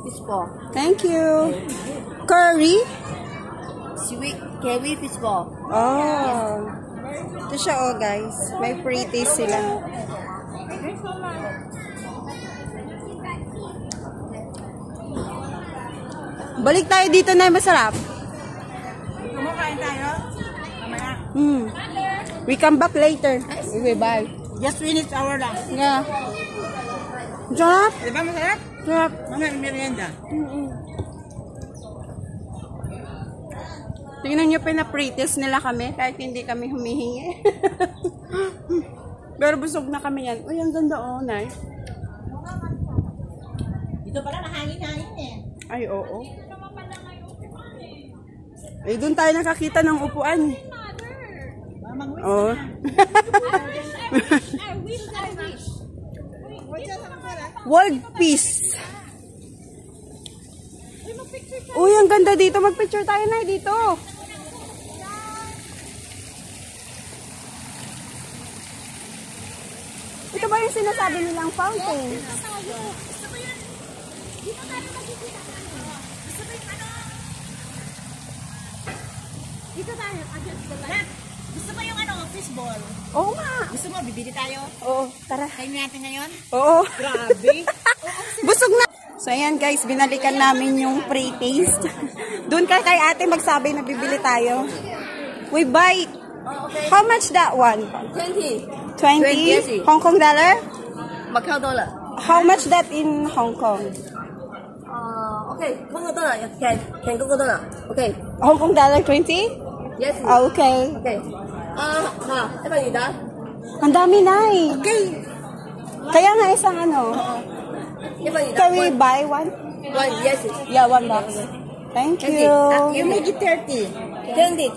Fish ball. Thank you. Curry? Sweet kiwi fish ball. Oh. Ito siya, oh, guys. May pretty sila. Balik tayo dito na masarap. Kumakain tayo? Mamaya. We come back later. Okay, bye. Just finish our lang. Yeah. Sarap? Diba masarap? Sarap. Mamaya merienda. Tingnan nyo, pinapritis nila kami kahit hindi kami humihingi. Pero busog na kami yan. Uy, ang ganda, oh, nice. Dito pala nahangin-hangin eh. Ay, oo. Ay, doon tayo nakakita ng upuan. Oh. World peace. Uy, ang ganda dito. Mag-picture tayo na dito. Ito ba yung sinasabi nilang fountain? Dito tayo. Gusto mo yung fishball? Oo nga. Gusto mo, bibili tayo? Oo, tara. Kain natin ngayon? Oo. Grabe. Busog na. So, ayan guys, binalikan namin yung pre-taste. Doon kay ate magsabi na bibili tayo. We buy. Okay. How much that one? 20. 20? Hong Kong dollar? Macau dollar. How much that in Hong Kong? Okay. Hong Kong dollar. Can Hong Kong dollar. Okay. Hong Kong dollar 20? Yes. Okay. Okay. Ito ba yun? Ang dami na eh. Okay. Kaya nga isang ano. Ito ba yun? Can we buy one? One. Yes. Yeah, one box. Thank you. You make it 30. 20.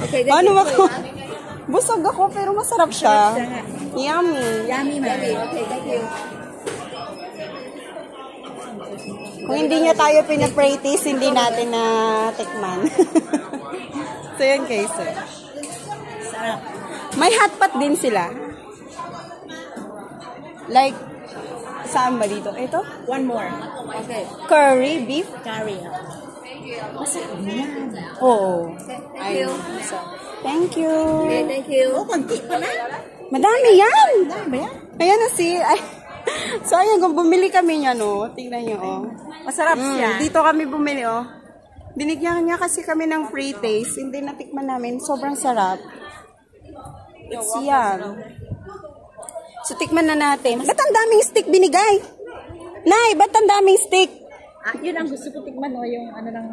Okay, Ano ako? Busog ako pero masarap siya. Yummy. Yummy. Okay, thank you. Kung hindi niya tayo pinapratis, hindi natin na tikman. So yun guys. Sarap. May hotpot din sila. Like, saan ba dito? Ito? One more. Okay. Curry, beef? Curry. Masarap yan. Oo. Thank you. Thank you. Okay, thank you. Oh, konti pa na. Madami yan. Dami ba yan? Ayan na si... Ay. So ayan, kung bumili kami niya, no? Tingnan nyo, oh. Masarap siya. Dito kami bumili, oh. Binigyan niya kasi kami ng free taste. Hindi natikman namin. Sobrang sarap. It's yan. So, tikman na natin. Ba't ang daming stick binigay? Nay, ba't ang daming stick? Yun ang gusto ko tikman, no? Yung ano lang...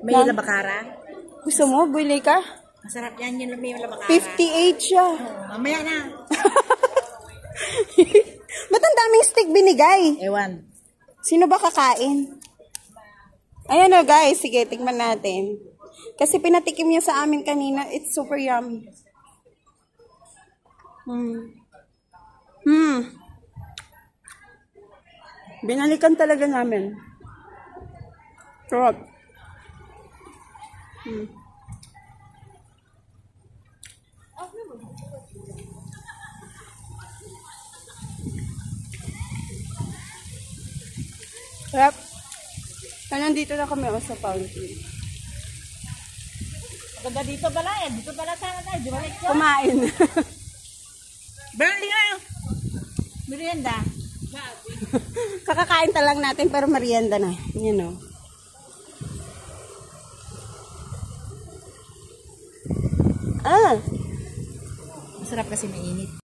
May labakara. Gusto mo? Bili ka? Masarap yan. Yung may labakara. 58 siya. Mamaya na. Ba't ang daming stick binigay? Ewan. Sino ba kakain? Ayan o guys, sige, tikman natin. Kasi pinatikim niya sa amin kanina, it's super yummy. Binalikan talaga namin. Sarap. Sarap. So, nandito na kami sa fountain. Ganda dito pala eh. Dito pala sana tayo. Di ba like yun? Kumain. Berli nga. Merienda. Kakakain lang natin pero merienda na. Yan o. Masarap kasi mainit.